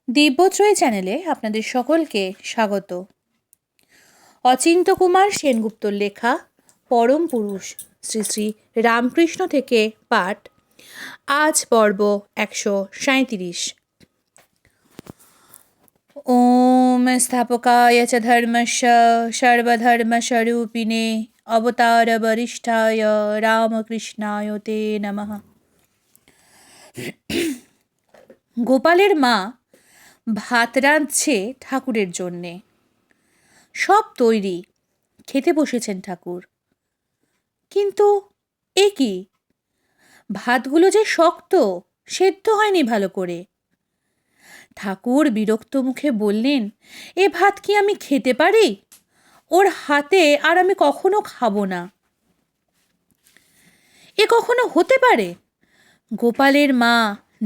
দিব্যত্রয়ী চ্যানেলে আপনাদের সকলকে স্বাগত। অচিন্ত্য কুমার সেনগুপ্তর লেখা পরম পুরুষ শ্রী শ্রী রামকৃষ্ণ থেকে পাঠ। আজ পর্ব 137। ওম স্থাপকায় চ ধর্মস্য সর্বধর্মস্বরূপিণে অবতার বরিষ্ঠায় রামকৃষ্ণায় তে নমঃ। গোপালের মা ভাত রাঁধছে ঠাকুরের জন্যে। সব তৈরি, খেতে বসেছেন ঠাকুর। কিন্তু এ কি, ভাতগুলো যে শক্ত, সেদ্ধ হয়নি ভালো করে। ঠাকুর বিরক্ত মুখে বললেন, এ ভাত কি আমি খেতে পারি? ওর হাতে আর আমি কখনো খাবো না। এ কখনো হতে পারে? গোপালের মা,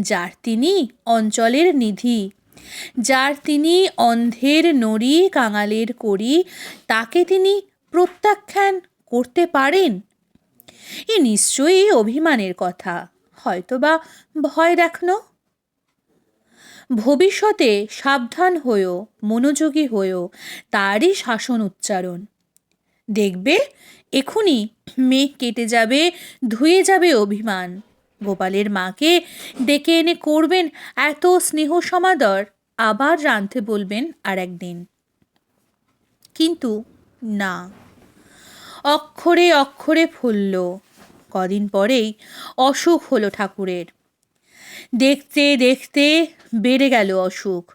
যার তিনি অঞ্চলের নিধি, যার তিনি অন্ধের নড়ি কাঙালের করি, তাকে তিনি প্রত্যাখ্যান করতে পারেন? এ নিশ্চয়ই অভিমানের কথা, হয়তোবা ভয় দেখানো। ভবিষ্যতে সাবধান হয়েও, মনোযোগী হয়েও তারই শাসন উচ্চারণ। দেখবে এখুনি মেঘ কেটে যাবে, ধুয়ে যাবে অভিমান। গোপালের মাকে ডেকে এনে করবেন এত স্নেহ সমাদর, আবার রাঁধতে বলবেন আর একদিন। কিন্তু না, অক্ষরে অক্ষরে ফুলল। কদিন পরেই অসুখ হলো ঠাকুরের। দেখতে দেখতে বেড়ে গেল অসুখ,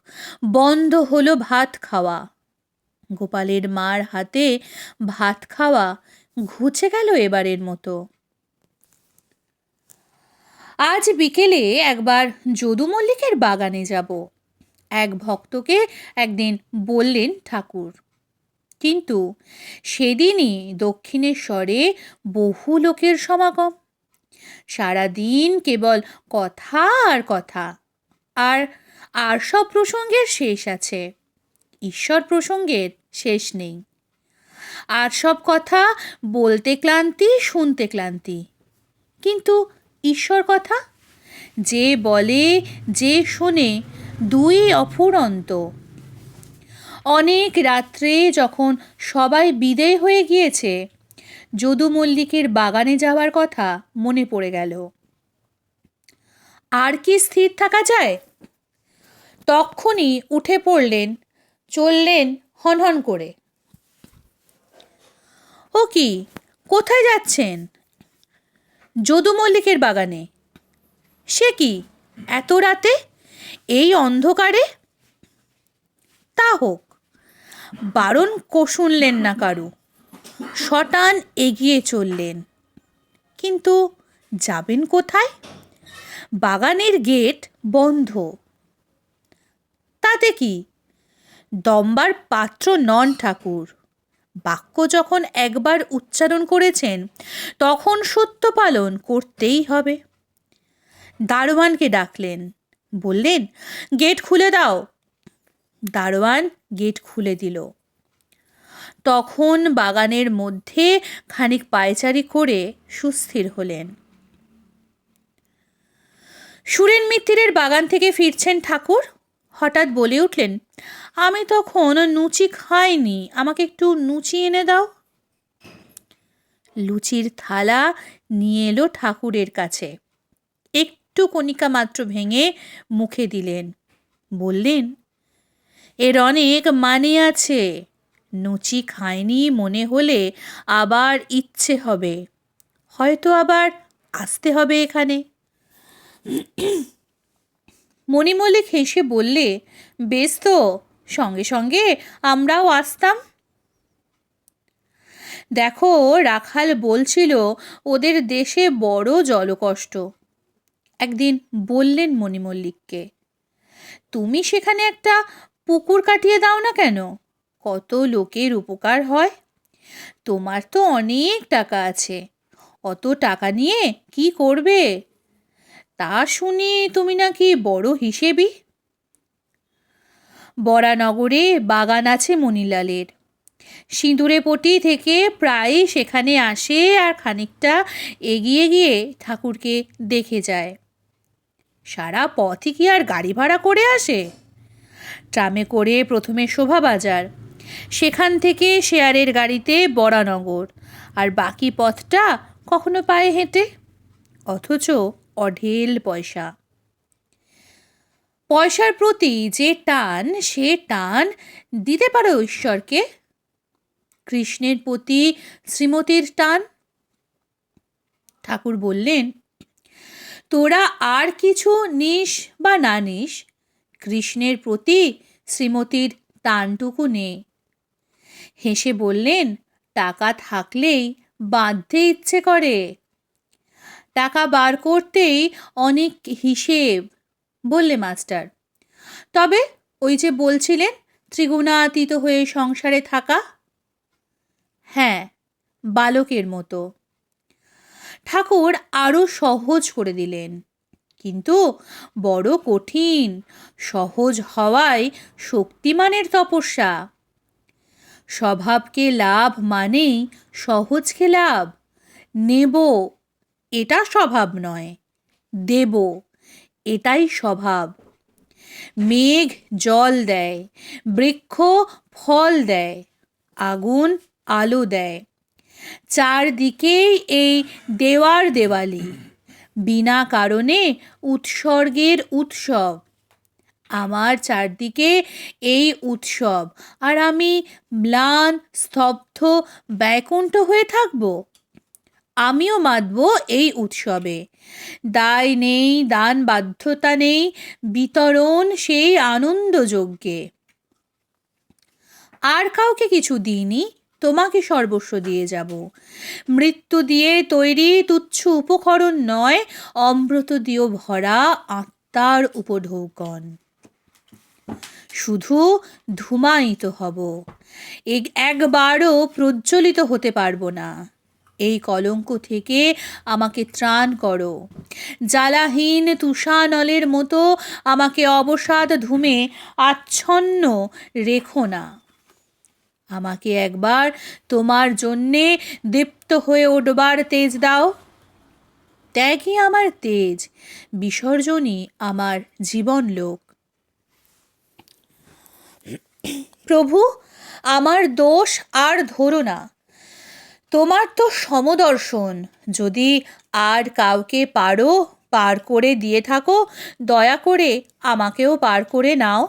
বন্ধ হলো ভাত খাওয়া। গোপালের মার হাতে ভাত খাওয়া ঘুচে গেল এবারের মতো। আজ বিকেলে একবার যদু মল্লিকের বাগানে যাব, এক ভক্তকে একদিন বললেন ঠাকুর। কিন্তু সেদিনই দক্ষিণেশ্বরে বহু লোকের সমাগম। সারাদিন কেবল কথা আর কথা, আর আর সব প্রসঙ্গের শেষ আছে, ঈশ্বর প্রসঙ্গের শেষ নেই। আর সব কথা বলতে ক্লান্তি, শুনতে ক্লান্তি, কিন্তু ঈশ্বর কথা যে বলে, যে শোনে, দুই অফুরন্ত। অনেক রাত্রে যখন সবাই বিদেয় হয়ে গিয়েছে, যদু মল্লিকের বাগানে যাওয়ার কথা মনে পড়ে গেল। আর কি স্থির থাকা যায়? তক্ষুনি উঠে পড়লেন, চললেন হনহন করে। ও কি, কোথায় যাচ্ছেন? যদু মল্লিকের বাগানে। সে কি, এত রাতে, এই অন্ধকারে? তা হোক, বারণ শুনলেন না কারু, শটান এগিয়ে চললেন। কিন্তু যাবেন কোথায়? বাগানের গেট বন্ধ। তাতে কি, দম্বার পাত্র নন ঠাকুর। বাক্য যখন একবার উচ্চারণ করেছেন, তখন সত্য পালন করতেই হবে। দারোয়ানকে ডাকলেন, বললেন, গেট খুলে দাও। দারোয়ান গেট খুলে দিল। তখন বাগানের মধ্যে খানিক পায়চারি করে সুস্থির হলেন। সুরেন মিত্তিরের বাগান থেকে ফিরছেন ঠাকুর, হঠাৎ বলে উঠলেন, আমি তখন লুচি খাইনি, আমাকে একটু লুচি এনে দাও। লুচির থালা নিয়ে এলো ঠাকুরের কাছে, একটু কণিকা মাত্র ভেঙে মুখে দিলেন, বললেন, এর অনেক মানে আছে। লুচি খায়নি মনে হলে আবার ইচ্ছে হবে, হয়তো আবার আসতে হবে এখানে। মণিমল্লিক হেসে বললে, বেশ তো, সঙ্গে সঙ্গে আমরাও আসতাম। দেখো, রাখাল বলছিল ওদের দেশে বড় জলকষ্ট। একদিন বললেন মণিমল্লিককে, তুমি সেখানে একটা পুকুর কাটিয়ে দাও না কেন, কত লোকের উপকার হয়। তোমার তো অনেক টাকা আছে, অত টাকা নিয়ে কি করবে? তা শুনি তুমি নাকি বড় হিসেবি। বরানগরে বাগান আছে মণিলালের। সিঁদুরে পটি থেকে প্রায়ই সেখানে আসে, আর খানিকটা এগিয়ে গিয়ে ঠাকুরকে দেখে যায়। সারা পথই কি আর গাড়ি ভাড়া করে আসে? ট্রামে করে প্রথমে শোভাবাজার, সেখান থেকে শেয়ারের গাড়িতে বরানগর, আর বাকি পথটা কখনো পায়ে হেঁটে। অথচ অঢেল পয়সা। পয়সার প্রতি যে টান, সে টান দিতে পারো ঈশ্বরকে। কৃষ্ণের প্রতি শ্রীমতীর টান। ঠাকুর বললেন, তোরা আর কিছু নিস বা না নিস, কৃষ্ণের প্রতি শ্রীমতীর টানটুকু নে। হেসে বললেন, টাকা থাকলেই বাঁধতে ইচ্ছে করে। টাকা বার করতেই অনেক হিসেব, বললে মাস্টার। তবে ওই যে বলছিলেন ত্রিগুণাতীত হয়ে সংসারে থাকা। হ্যাঁ, বালকের মতো। ঠাকুর আরো সহজ করে দিলেন, কিন্তু বড় কঠিন। সহজ হওয়ায় শক্তিমানের তপস্যা। স্বভাবকে লাভ মানেই সহজকে লাভ। নেব, এটা স্বভাব নয়, দেব, এটাই স্বভাব। মেঘ জল দেয়, বৃক্ষ ফল দেয়, আগুন আলো দেয়। চারদিকেই এই দেওয়ার দেওয়ালি, বিনা কারণে উৎসর্গের উৎসব। আমার চারদিকে এই উৎসব, আর আমি ম্লান, স্তব্ধ, ব্যাকুণ্ঠ হয়ে থাকব? আমিও মাতব এই উৎসবে। দায় নেই, দান বাধ্যতা নেই, বিতরণ সেই আনন্দযজ্ঞে। আর কাউকে কিছু দিইনি, তোমাকে সর্বস্ব দিয়ে যাব। মৃত্যু দিয়ে তৈরি তুচ্ছ উপকরণ নয়, অমৃত দিয়েও ভরা আত্মার উপঢৌকন। শুধু ধূমায়িত হব, একবারও প্রজ্বলিত হতে পারবো না। এই কলঙ্ক থেকে আমাকে ত্রাণ করো। জ্বালাহীন তুষানলের মতো আমাকে অবসাদ ধুমে আচ্ছন্ন রেখো না। আমাকে একবার তোমার জন্যে দীপ্ত হয়ে উঠবার তেজ দাও। ত্যাগই আমার তেজ, বিসর্জনই আমার জীবনলোক। প্রভু, আমার দোষ আর ধরো না। তোমার তো সমদর্শন। যদি আর কাউকে পারো পার করে দিয়ে থাকো, দয়া করে আমাকেও পার করে নাও।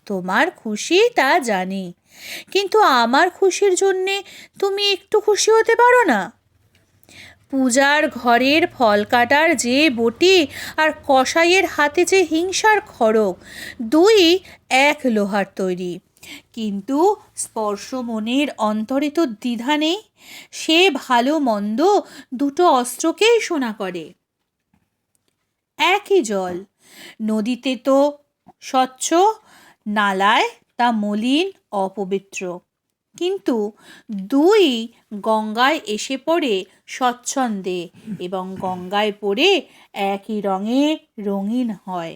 তোমার খুশি তা জানি, কিন্তু আমার খুশির জন্যে তুমি একটু খুশি হতে পারো না? পূজার ঘরের ফল কাটার যে বটি আর কসাইয়ের হাতে যে হিংসার খড়গ, দুই এক লোহার তৈরি, কিন্তু স্পর্শ মনের অন্তরে তো দ্বিধা নেই। সে ভালো মন্দ দুটো অস্ত্রকেই সোনা করে। একই জল, নদীতে তো স্বচ্ছ, নালায় তা মলিন অপবিত্র, কিন্তু দুই গঙ্গায় এসে পড়ে স্বচ্ছন্দে এবং গঙ্গায় পড়ে একই রঙে রঙিন হয়।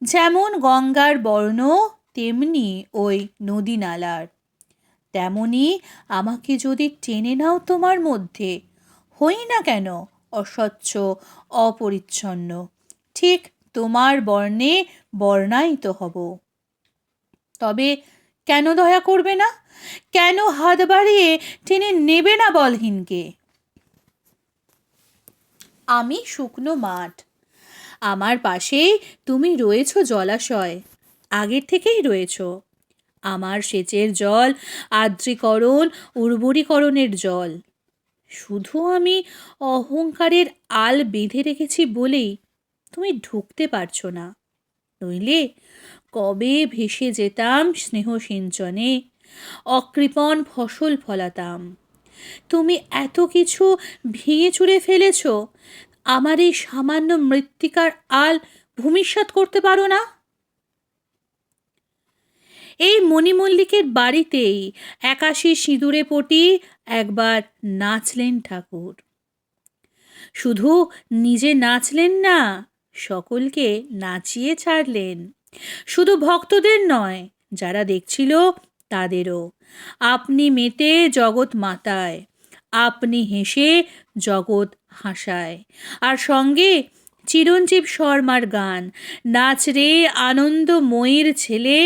যেমন গঙ্গার বর্ণ, তেমনি ওই নদী নালার। তেমনি আমাকে যদি টেনে নাও তোমার মধ্যে, হই না কেন অস্বচ্ছ, অপরিচ্ছন্ন, ঠিক তোমার বর্ণে বর্ণায়িত হব। তবে কেন দয়া করবে না? কেন হাত বাড়িয়ে টেনে নেবে না বলহীনকে? আমি শুকনো মাঠ, আমার পাশেই তুমি রয়েছ জলাশয়, আগের থেকেই রয়েছ। আমার সেচের জল আর্দ্রীকরণ, উর্বরীকরণের জল। শুধু আমি অহংকারের আল বেঁধে রেখেছি বলেই তুমি ঢুকতে পারছো না। নইলে কবে ভেসে যেতাম স্নেহ সিঞ্চনে, অকৃপণ ফসল ফলাতাম। তুমি এত কিছু ভেঙে চুরে ফেলেছ, আমার এই সামান্য মৃত্তিকার আল ভূমিসাৎ করতে পারো না? এই মণিমল্লিকের বাড়িতেই ৮১ সিঁদুরে পটি একবার নাচলেন ঠাকুর। শুধু নিজে নাচলেন না, সকলকে নাচিয়ে ছাড়লেন। শুধু ভক্তদের নয়, যারা দেখছিল তাদেরও। আপনি মেতে জগৎ মাতায়, আপনি হেসে জগৎ হাসায়, আর সঙ্গে চিরঞ্জীব শর্মার গান, নাচ রে আনন্দময়ীর ছেলে,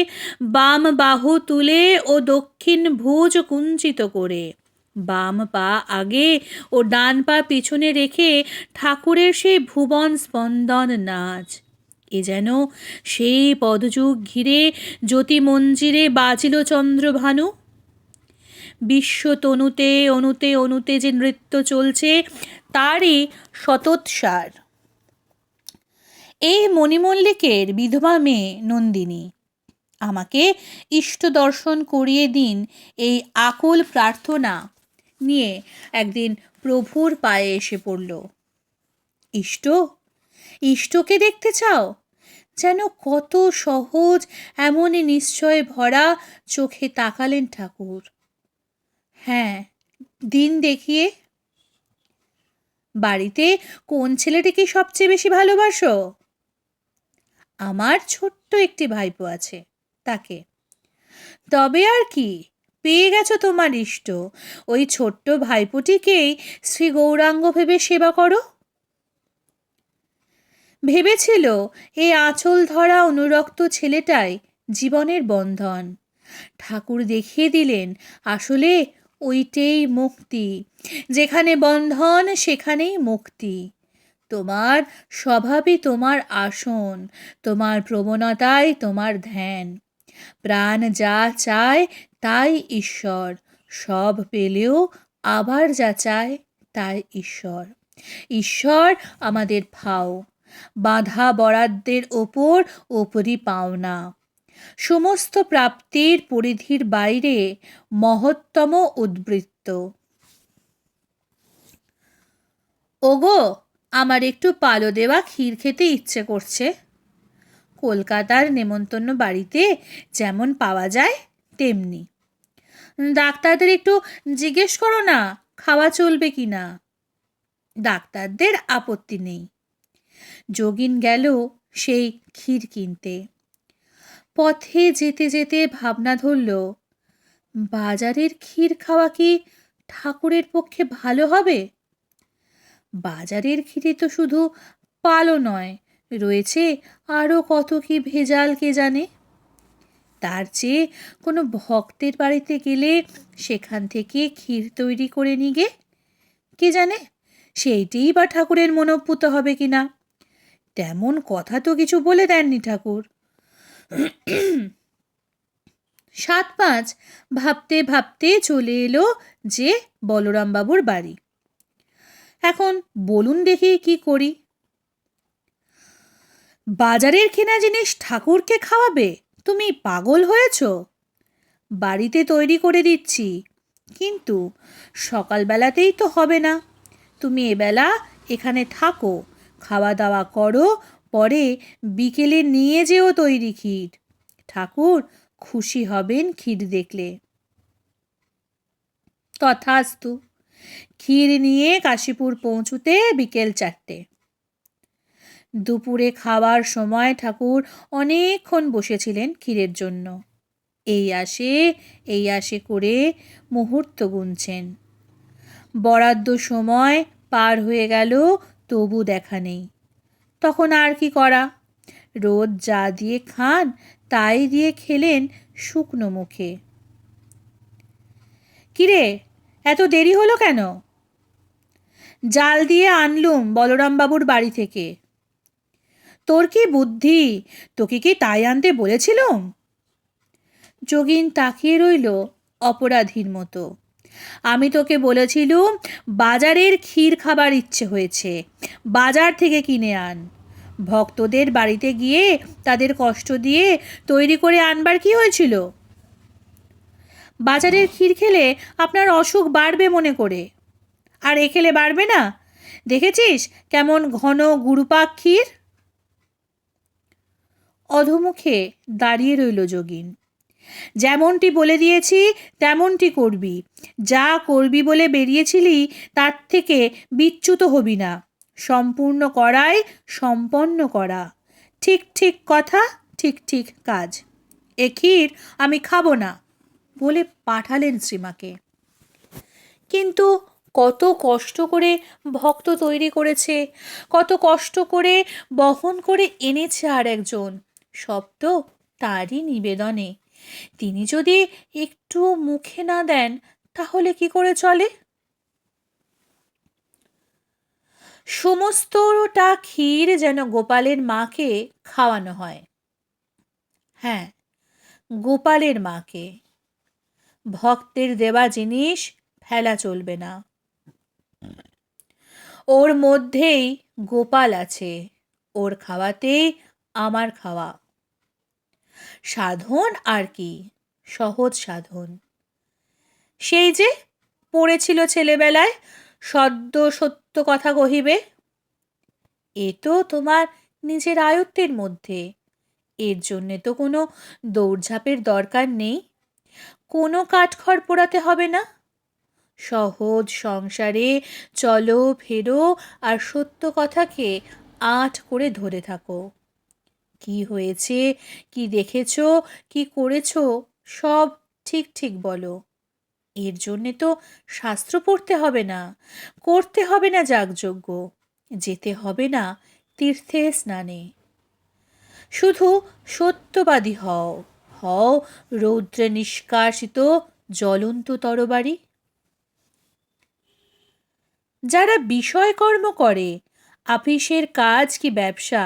বাম বাহু তুলে ও দক্ষিণ ভুজ কুঞ্চিত করে, বাম পা আগে ও ডান পা পিছনে রেখে ঠাকুরের সেই ভুবন স্পন্দন নাচ। এ যেন সেই পদযুগ ঘিরে জ্যোতি মঞ্জিরে বাজিল চন্দ্রভানু। বিশ্ব তনুতে অনুতে অনুতে যে নৃত্য চলছে তারই শতোৎসার। এই মণিমল্লিকের বিধবা মেয়ে নন্দিনী আমাকে ইষ্ট দর্শন করিয়ে দিন, এই আকুল প্রার্থনা নিয়ে একদিন প্রভুর পায়ে এসে পড়ল। ইষ্ট? ইষ্টকে দেখতে চাও? যেন কত সহজ এমনই নিশ্চয় ভরা চোখে তাকালেন ঠাকুর। হ্যাঁ, দিন দেখিয়ে। বাড়িতে কোন ছেলেটিকে সবচেয়ে বেশি ভালোবাসো? আমার ছোট্ট একটি ভাইপো আছে, তাকে। তবে আর কি, পেয়ে গেছো তোমার ইষ্ট। ওই ছোট্ট ভাইপোটিকেই শ্রী গৌরাঙ্গ ভেবে সেবা করো। ভেবেছিল এই আঁচল ধরা অনুরক্ত ছেলেটাই জীবনের বন্ধন। ঠাকুর দেখিয়ে দিলেন আসলে ওইটাই মুক্তি। যেখানে বন্ধন সেখানেই মুক্তি। তোমার স্বভাবই তোমার আসন, তোমার প্রবণতাই তোমার ধ্যান। প্রাণ যা চায় তাই ঈশ্বর, সব পেলেও আবার যা চায় তাই ঈশ্বর। ঈশ্বর আমাদের ফাও, বাঁধা বরাদ্দের ওপর ওপরই পাওনা। সমস্ত প্রাপ্তির পরিধির বাইরে মহত্তম উদ্বৃত্ত। ওগো, আমার একটু পালো দেওয়া ক্ষীর খেতে ইচ্ছে করছে। কলকাতার নেমন্তন্ন বাড়িতে যেমন পাওয়া যায় তেমনি। ডাক্তারদের একটু জিজ্ঞেস করো না খাওয়া চলবে কি না। ডাক্তারদের আপত্তি নেই। যোগিন গেল সেই ক্ষীর কিনতে। পথে যেতে যেতে ভাবনা ধরল, বাজারের ক্ষীর খাওয়া কি ঠাকুরের পক্ষে ভালো হবে? বাজারের ক্ষীরে তো শুধু পালো নয়, রয়েছে আরও কত কি ভেজাল কে জানে। তার চেয়ে কোনো ভক্তের বাড়িতে গেলে সেখান থেকে ক্ষীর তৈরি করে নিগে, কে জানে সেইটিই বা ঠাকুরের মনোপুত হবে কিনা। তেমন কথা তো কিছু বলে দেননি ঠাকুর। 7-5 ভাবতে ভাবতে চলে এলো যে বলরামবাবুর বাড়ি। এখন বলুন দেখি কি করি। বাজারের কেনা জিনিস ঠাকুরকে খাওয়াবে? তুমি পাগল হয়েছ? বাড়িতে তৈরি করে দিচ্ছি, কিন্তু সকালবেলাতেই তো হবে না। তুমি এবেলা এখানে থাকো, খাওয়া দাওয়া করো, পরে বিকেলে নিয়ে যেও তৈরি ক্ষীর। ঠাকুর খুশি হবেন ক্ষীর দেখলে। তথাস্তু। ক্ষীর নিয়ে কাশীপুর পৌঁছুতে বিকেল 4টে। দুপুরে খাওয়ার সময় ঠাকুর অনেকক্ষণ বসেছিলেন ক্ষীরের জন্য। এই আসে করে মুহূর্ত গুনছেন। বরাদ্দ সময় পার হয়ে গেল, তবু দেখা নেই। তখন আর কি করা, রোজ যা দিয়ে খান তাই দিয়ে খেলেন শুকনো মুখে। কিরে, এত দেরি হলো কেন? জাল দিয়ে আনলুম বলরামবাবুর বাড়ি থেকে। তোর কি বুদ্ধি, তোকে কি তাই আনতে বলেছিলুম? যোগিন তাকিয়ে রইল অপরাধীর মতো। আমি তোকে বলেছিলুম বাজারের ক্ষীর খাবার ইচ্ছে হয়েছে, বাজার থেকে কিনে আন। ভক্তদের বাড়িতে গিয়ে তাদের কষ্ট দিয়ে তৈরি করে আনবার কি হয়েছিল? বাজারের ক্ষীর খেলে আপনার অসুখ বাড়বে মনে করে, আর এ খেলে বাড়বে না। দেখেছিস কেমন ঘন গুরুপাক ক্ষীর। অধোমুখে দাঁড়িয়ে রইল যোগিন। যেমনটি বলে দিয়েছি তেমনটি করবি। যা করবি বলে বেরিয়েছিলি তার থেকে বিচ্যুত হবি না। সম্পূর্ণ করাই সম্পন্ন করা। ঠিক ঠিক কথা, ঠিক ঠিক কাজ। এ ক্ষীর আমি খাবো না বলে পাঠালেন শ্রীমাকে। কিন্তু কত কষ্ট করে ভক্ত তৈরি করেছে, কত কষ্ট করে বহন করে এনেছে আর একজন, সব তো তারই নিবেদনে। তিনি যদি একটু মুখে না দেন তাহলে কি করে চলে? সমস্তটা ক্ষীর যেন গোপালের মাকে খাওয়ানো হয়। হ্যাঁ, গোপালের মাকে। ভক্তের দেওয়া জিনিস ফেলা চলবে না। ওর মধ্যেই গোপাল আছে, ওর খাওয়াতেই আমার খাওয়া। সাধন আর কি, সহজ সাধন। সেই যে পড়েছিল ছেলেবেলায়, সদ্য সত্য কথা কহিবে। এ তো তোমার নিজের আয়ত্তের মধ্যে, এর জন্যে তো কোনো দৌড়ঝাঁপের দরকার নেই, কোনো কাঠখড় পোড়াতে হবে না। সহজ সংসারে চলো ফেরো আর সত্য কথাকে আঁট করে ধরে থাকো। কি হয়েছে, কি দেখেছ, কি করেছ, সব ঠিক ঠিক বলো। এর জন্যে তো শাস্ত্র পড়তে হবে না, করতে হবে না যাগযজ্ঞ, যেতে হবে না তীর্থে স্নানে। শুধু সত্যবাদী হও, হও রৌদ্রে নিষ্কাশিত জ্বলন্ত তরবারি। যারা বিষয়কর্ম করে, আপিসের কাজ কি ব্যবসা,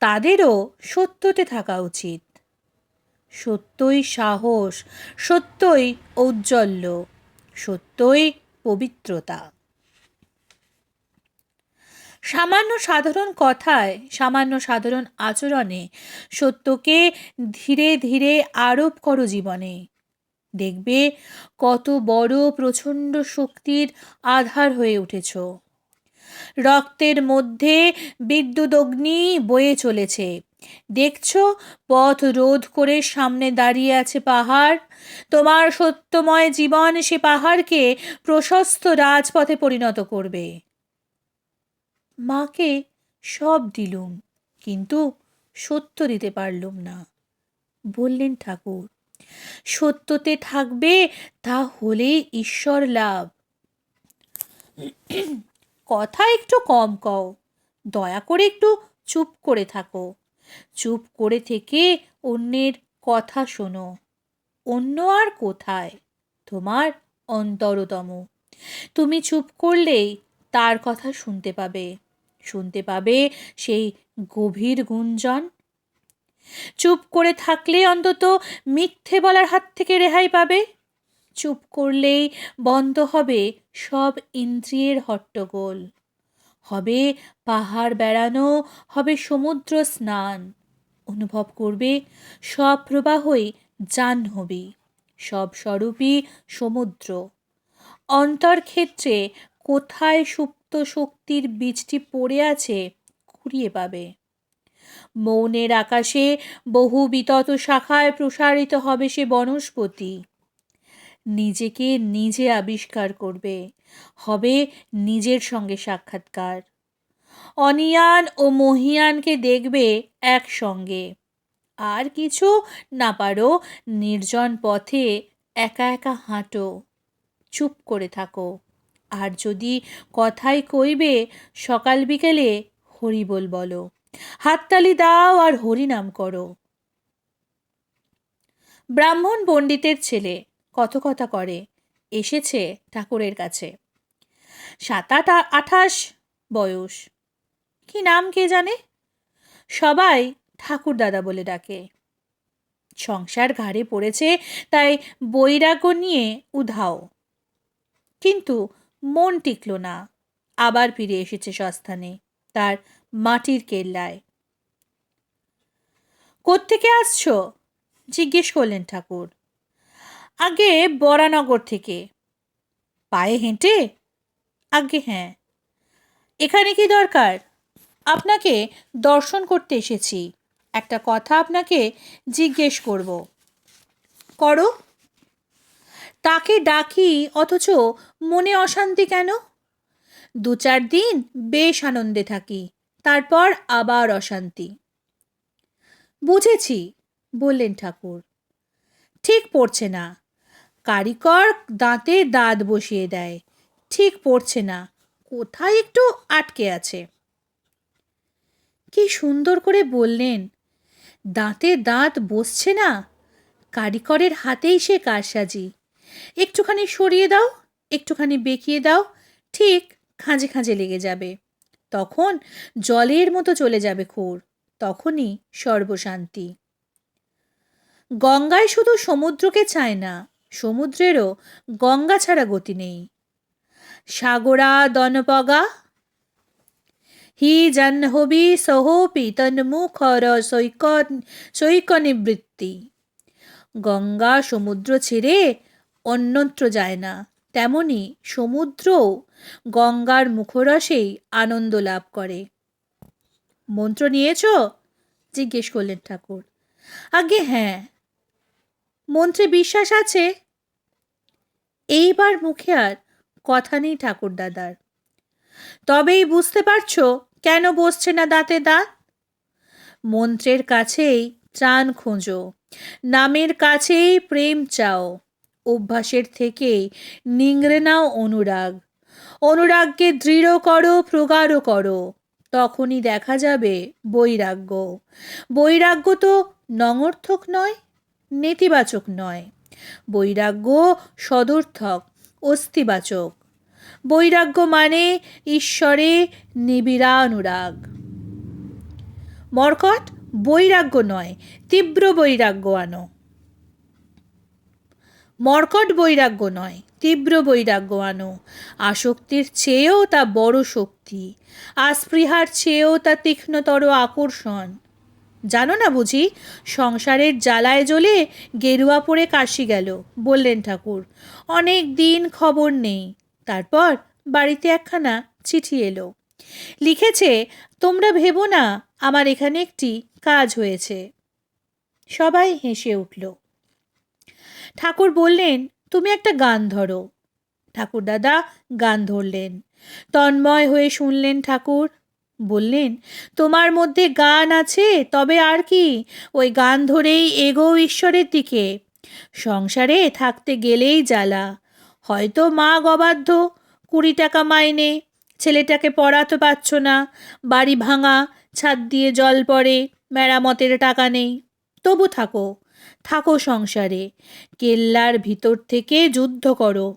তাদেরও সত্যতে থাকা উচিত। সত্যই সাহস, সত্যই ঔজ্জ্বল্য, সত্যই পবিত্রতা। সামান্য সাধারণ কথায়, সামান্য সাধারণ আচরণে সত্যকে ধীরে ধীরে আরোপ করো জীবনে। দেখবে কত বড় প্রচণ্ড শক্তির আধার হয়ে উঠেছ। রক্তের মধ্যে বিদ্যুৎ অগ্নি বয়ে চলেছে, দেখছো পথ রোধ করে সামনে দাঁড়িয়ে আছে পাহাড়। তোমার সত্যময় জীবন সে পাহাড়কে প্রশস্ত রাজপথে পরিণত করবে। মাকে সব দিলুম, কিন্তু সত্য দিতে পারলুম না। বললেন ঠাকুর, সত্যতে থাকবে, তা হলেই ঈশ্বর লাভ। কথা একটু কম কও, দয়া করে একটু চুপ করে থাকো। চুপ করে থেকে অন্যের কথা শোনো। অন্য আর কোথায়, তোমার অন্তরতম। তুমি চুপ করলেই তার কথা শুনতে পাবে, শুনতে পাবে সেই গভীর গুঞ্জন। চুপ করে থাকলে অন্তত মিথ্যে বলার হাত থেকে রেহাই পাবে। চুপ করলেই বন্ধ হবে সব ইন্দ্রিয়ের হট্টগোল। হবে পাহাড় বেড়ানো, হবে সমুদ্র স্নান। অনুভব করবে সব প্রবাহই জাহ্নবী, সব স্বরূপই সমুদ্র। অন্তর্ক্ষেত্রে কোথায় সুপ্ত শক্তির বীজটি পড়ে আছে খুঁড়িয়ে পাবে। মৌনের আকাশে বহু বিতত শাখায় প্রসারিত হবে সে বনস্পতি। নিজেকে নিজে আবিষ্কার করবে, হবে নিজের সঙ্গে সাক্ষাৎকার। অনিয়ান ও মহিয়ানকে দেখবে একসঙ্গে। আর কিছু না পারো, নির্জন পথে একা একা হাঁটো, চুপ করে থাকো। আর যদি কথাই কইবে, সকাল বিকেলে হরিবোল বলো, হাততালি দাও আর হরিনাম করো। ব্রাহ্মণ পণ্ডিতের ছেলে কথকতা করে এসেছে ঠাকুরের কাছে। 27-28 বয়স। কি নাম কে জানে, সবাই ঠাকুর দাদা বলে ডাকে। সংসার ঘাড়ে পড়েছে, তাই বৈরাগ্য নিয়ে উধাও। কিন্তু মন টিকল না, আবার ফিরে এসেছে সস্থানে, তার মাটির কেল্লায়। কোত্থেকে আসছো জিজ্ঞেস করলেন ঠাকুর। আগে বরানগর থেকে। পায়ে হেঁটে? আগে হ্যাঁ। এখানে কি দরকার? আপনাকে দর্শন করতে এসেছি, একটা কথা আপনাকে জিজ্ঞেস করব। করো। তাকে ডাকি অথচ মনে অশান্তি কেন? 2-4 দিন বেশ আনন্দে থাকি, তারপর আবার অশান্তি। বুঝেছি, বললেন ঠাকুর। ঠিক পড়ছে না, কারিকর দাঁতে দাঁত বসিয়ে দেয়, ঠিক পড়ছে না, কোথায় একটু আটকে আছে। কি সুন্দর করে বললেন, দাঁতে দাঁত বসছে না, কারিগরের হাতেই সে কারসাজি। একটুখানি সরিয়ে দাও, একটুখানি বেঁকিয়ে দাও, ঠিক খাঁজে খাঁজে লেগে যাবে। তখন জলের মতো চলে যাবে খুর, তখনই সর্বশান্তি। গঙ্গায় শুধু সমুদ্রকে চায় না, সমুদ্রেরও গঙ্গা ছাড়া গতি নেই। সাগরা দনপগা হি জাহ্নবী সহোপি তন্মুখর সৈক নিবৃত্তি। গঙ্গা সমুদ্র ছেড়ে অন্যত্র যায় না, তেমনি সমুদ্রও গঙ্গার মুখরসেই আনন্দ লাভ করে। মন্ত্র নিয়েছ? জিজ্ঞেস করলেন ঠাকুর। আগে হ্যাঁ। মন্ত্রে বিশ্বাস আছে? এইবার মুখে আর কথা নেই ঠাকুর দাদার। তবেই বুঝতে পারছো কেন বসছে না দাঁতে দাঁত। মন্ত্রের কাছেই ত্রাণ খোঁজো, নামের কাছেই প্রেম চাও, অভ্যাসের থেকেই নিংড়ে নাও অনুরাগ। অনুরাগকে দৃঢ় করো, প্রগাঢ় করো, তখনই দেখা যাবে বৈরাগ্য। বৈরাগ্য তো নঙর্থক নয়, নেতিবাচক নয়। বৈরাগ্য সদর্থক, অস্তিবাচক। বৈরাগ্য মানে ঈশ্বরে নিবিড়া অনুরাগ। মর্কট, বৈরাগ্য নয়, তীব্র বৈরাগ্য আনো। মর্কট বৈরাগ্য নয়, তীব্র বৈরাগ্য আনো। আসক্তির চেয়েও তা বড় শক্তি, আস্পৃহার চেয়েও তা তীক্ষ্ণতর আকর্ষণ। জানো না বুঝি, সংসারের জ্বালায় জ্বলে গেরুয়া পরে কাশি গেল, বললেন ঠাকুর। অনেক দিন খবর নেই। তারপর বাড়িতে একখানা চিঠি এলো। লিখেছে, তোমরা ভেবো না, আমার এখানে একটি কাজ হয়েছে। সবাই হেসে উঠল। ঠাকুর বললেন, তুমি একটা গান ধরো। ঠাকুর দাদা গান ধরলেন। তন্ময় হয়ে শুনলেন ঠাকুর। বললেন, তোমার মধ্যে গান আছে, তবে আর কি, ওই গান ধরেই এগো ঈশ্বরের দিকে। সংসারে থাকতে গেলেই জ্বালা। হয়তো মা অবাধ্য, 20 টাকা মাইনে, ছেলেটাকে পড়াতে পারছ না, বাড়ি ভাঙা, ছাদ দিয়ে জল পড়ে, মেরামতের টাকা নেই। তবু থাকো, থাকো সংসারে। কেল্লার ভিতর থেকে যুদ্ধ করো।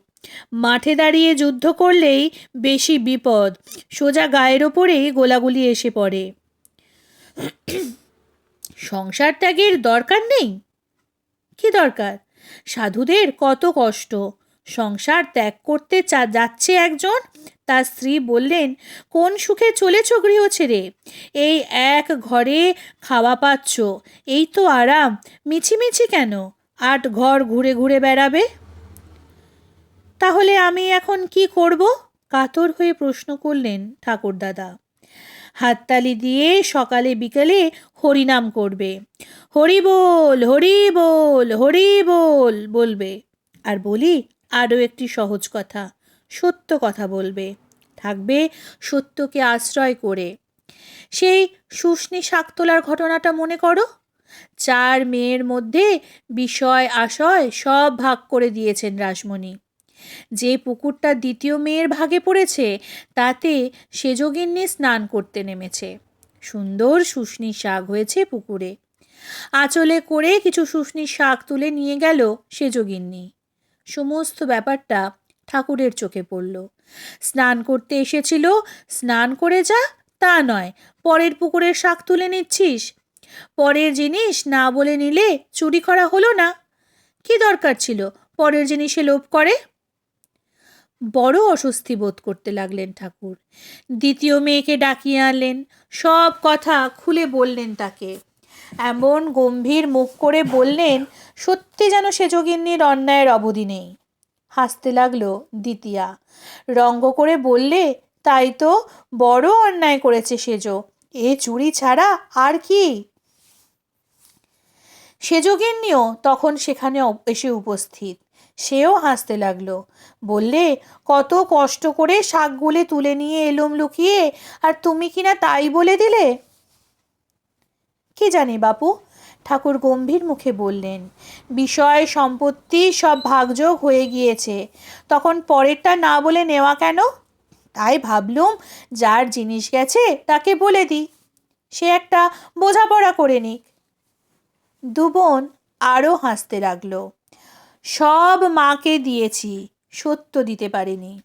মাঠে দাঁড়িয়ে যুদ্ধ করলেই বেশি বিপদ, সোজা গায়ের ওপরেই গোলাগুলি এসে পড়ে। সংসার ত্যাগের দরকার নেই? কি দরকার? সাধুদের কত কষ্ট। সংসার ত্যাগ করতে যাচ্ছে একজন, তার স্ত্রী বললেন, কোন সুখে চলেছ গৃহ ছেড়ে, এই এক ঘরে খাওয়া পাচ্ছ, এই তো আরাম, মিছিমিছি কেন 8 ঘর ঘুরে ঘুরে বেড়াবে? তাহলে আমি এখন কি করব? কাতর হয়ে প্রশ্ন করলেন ঠাকুর দাদা। হাততালি দিয়ে সকালে বিকেলে হরিনাম করবে, হরি বল হরি বল হরি বল বলবে। আর বলি আরও একটি সহজ কথা, সত্য কথা বলবে, থাকবে সত্যকে আশ্রয় করে। সেই শুষ্নি শাক তোলার ঘটনাটা মনে করো। 4 মেয়ের মধ্যে বিষয় আশয় সব ভাগ করে দিয়েছেন রাসমণি। যে পুকুরটা দ্বিতীয় মেয়ের ভাগে পড়েছে, তাতে সেজগিন্নি স্নান করতে নেমেছে। সুন্দর শুষ্নি শাক হয়েছে পুকুরে। আঁচলে করে কিছু শুষ্নি শাক তুলে নিয়ে গেল সেজগিন্নি। সমস্ত ব্যাপারটা ঠাকুরের চোখে পড়ল। স্নান করতে এসেছিল, স্নান করে যা, তা নয়, পরের পুকুরের শাক তুলে নিচ্ছিস। পরের জিনিস না বলে নিলে চুরি করা হলো না? কি দরকার ছিল পরের জিনিসে লোভ করে? বড় অস্বস্তি বোধ করতে লাগলেন ঠাকুর। দ্বিতীয় মেয়েকে ডাকিয়ে আনলেন, সব কথা খুলে বললেন তাকে। এমন গম্ভীর মুখ করে বললেন, সত্যি যেন সেজগিন্নির অন্যায়ের অবধি নেই। হাসতে লাগলো দ্বিতীয়া। রঙ্গ করে বললে, তাই তো, বড় অন্যায় করেছে সেজ, এ চুরি ছাড়া আর কি? সেজগিন্নিও তখন সেখানে এসে উপস্থিত। সেও হাসতে লাগলো। বললে, কত কষ্ট করে শাকগুলো তুলে নিয়ে এলুম লুকিয়ে, আর তুমি কিনা তাই বলে দিলে? কি জানি বাপু, ঠাকুর গম্ভীর মুখে বললেন, বিষয় সম্পত্তি সব ভাগযোগ হয়ে গিয়েছে, তখন পরেরটা না বলে নেওয়া কেন? তাই ভাবলুম যার জিনিস গেছে তাকে বলে দিই, সে একটা বোঝাপড়া করে নিক। দু বোন আরও হাসতে লাগলো। সব মাকে দিয়েছি, সত্য দিতে পারিনি।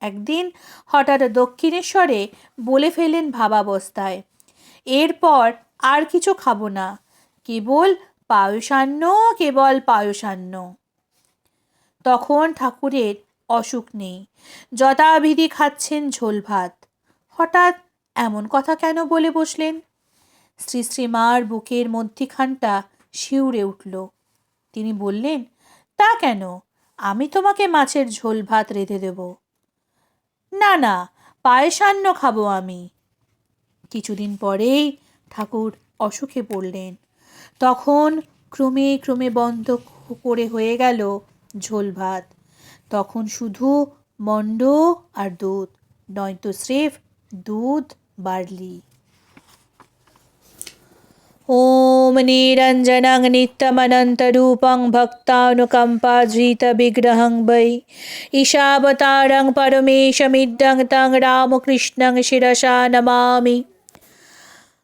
একদিন হঠাৎ দক্ষিণেশ্বরে বলে ফেললেন ভাবাবস্থায়, এরপর আর কিছু খাবো না, কেবল পায়সান্ন, কেবল পায়সান্ন। তখন ঠাকুরের অসুখ নেই, যথাবিধি খাচ্ছেন ঝোল ভাত। হঠাৎ এমন কথা কেন বলে বসলেন? শ্রী শ্রীমার বুকের মধ্যিখানটা শিউরে উঠল। তিনি বললেন, তা কেন, আমি তোমাকে মাছের ঝোল ভাত রেঁধে দেব। না না, পায়সান্ন খাবো আমি। কিছুদিন পরেই ঠাকুর অসুখে পড়লেন। তখন ক্রমে ক্রমে বন্ধ করে হয়ে গেল ঝোল ভাত। তখন শুধু মণ্ড আর দুধ, নয়তো স্রেফ দুধ বার্লি। ওম নিরঞ্জনং নিত্যমনন্তরূপং ভক্তানুকম্পাধৃতবিগ্রহং বৈ ঈশাবতারং পরমেশমিদ্যং তং রামকৃষ্ণং শিরসা নমামি।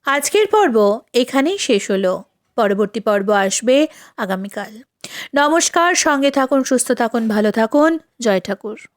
আজকের পর্ব এখানেই শেষ হলো। পরবর্তী পর্ব আসবে আগামীকাল। নমস্কার, সঙ্গে থাকুন, সুস্থ থাকুন, ভালো থাকুন। জয় ঠাকুর।